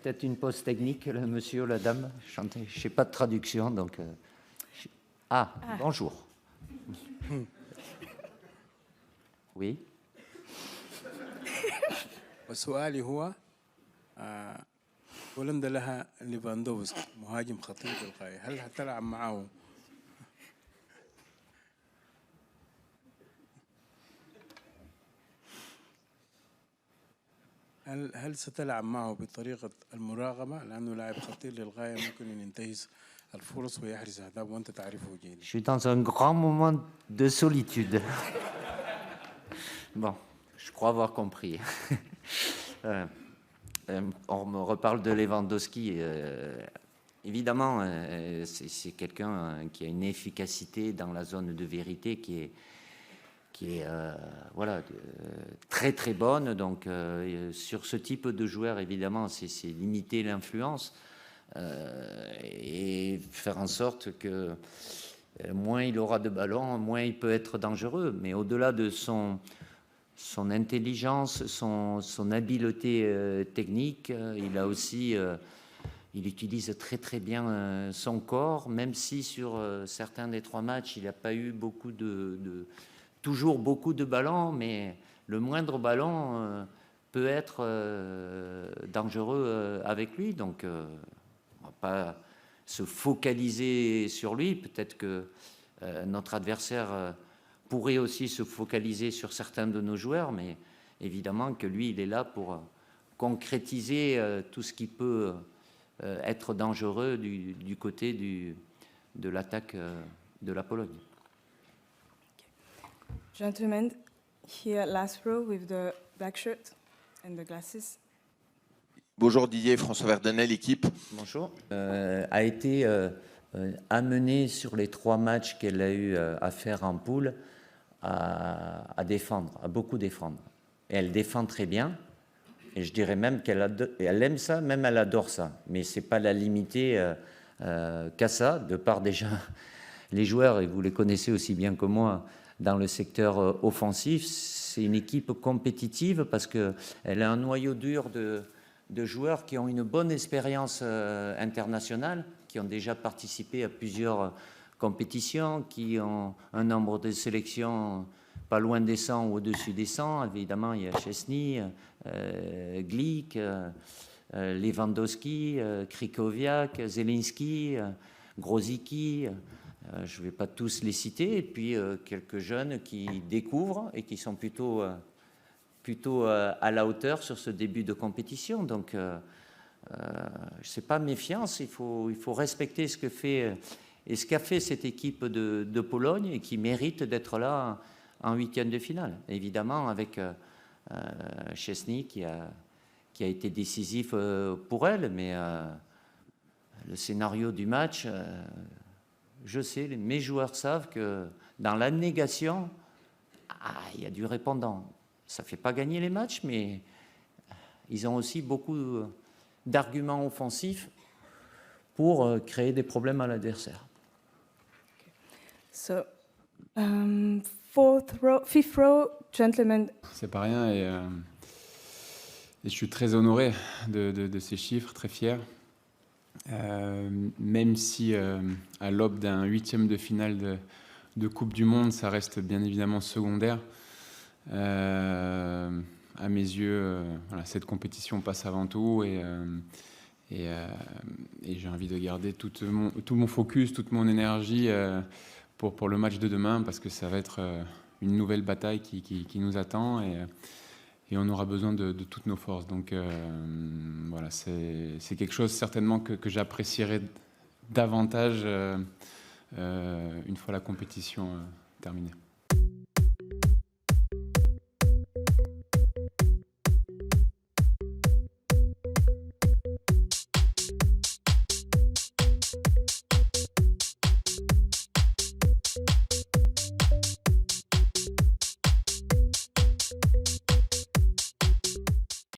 Peut-être une pause technique, le monsieur ou la dame. Je n'ai pas de traduction, donc... bonjour. Oui. وسؤالي هو بولندا لها ليفاندوفسكي مهاجم خطير للغاية، هل هتلعب معه هل ستلعب معه بطريقة المراقبة لأنه لاعب خطير للغاية ممكن أن ينتهز الفرص ويحرز أهداف وأنت تعرفه جيدا. Je suis dans un grand moment de solitude. Bon, je crois avoir compris. On me reparle de Lewandowski. Évidemment, c'est quelqu'un qui a une efficacité dans la zone de vérité qui est voilà, très très bonne. Donc sur ce type de joueur, évidemment, c'est limiter l'influence et faire en sorte que moins il aura de ballons, moins il peut être dangereux. Mais au-delà de son intelligence, son habileté technique, il a aussi... il utilise très très bien son corps, même si sur certains des 3 matchs, il n'a pas eu toujours beaucoup de ballons, mais le moindre ballon peut être dangereux avec lui. Donc, on ne va pas se focaliser sur lui. Peut-être que notre adversaire pourrait aussi se focaliser sur certains de nos joueurs, mais évidemment que lui, il est là pour concrétiser tout ce qui peut être dangereux du côté de l'attaque de la Pologne. Gentlemen, here last row with the black shirt and the glasses. Bonjour Didier, François Verdenay, l'équipe. Bonjour. A été amenée sur les 3 matchs qu'elle a eu à faire en poule à défendre, à beaucoup défendre. Et elle défend très bien. Et je dirais même qu'elle aime ça, même elle adore ça. Mais ce n'est pas la limiter qu'à ça, de par déjà les joueurs, et vous les connaissez aussi bien que moi, dans le secteur offensif. C'est une équipe compétitive parce qu'elle a un noyau dur de joueurs qui ont une bonne expérience internationale, qui ont déjà participé à plusieurs compétitions, qui ont un nombre de sélections pas loin des 100 ou au-dessus des 100. Évidemment, il y a Szczesny, Glik, Lewandowski, Krychowiak, Zelinski, Grosicki. Je ne vais pas tous les citer. Et puis quelques jeunes qui découvrent et qui sont plutôt à la hauteur sur ce début de compétition. Donc, ce n'est pas méfiance. Il faut respecter ce que fait et ce qu'a fait cette équipe de Pologne et qui mérite d'être là en 8e de finale. Évidemment, avec Szczesny qui a été décisif pour elle, mais le scénario du match, je sais, mes joueurs savent que dans la négation, il y a du répondant. Ça ne fait pas gagner les matchs, mais ils ont aussi beaucoup d'arguments offensifs pour créer des problèmes à l'adversaire. So, fifth row, gentlemen. C'est pas rien et je suis très honoré de ces chiffres, très fier. Même si à l'aube d'un 8e de finale de Coupe du Monde, ça reste bien évidemment secondaire. À mes yeux, voilà, cette compétition passe avant tout et j'ai envie de garder tout mon focus, toute mon énergie pour le match de demain, parce que ça va être une nouvelle bataille qui nous attend et on aura besoin de toutes nos forces. Donc voilà, c'est quelque chose certainement que j'apprécierai davantage une fois la compétition terminée.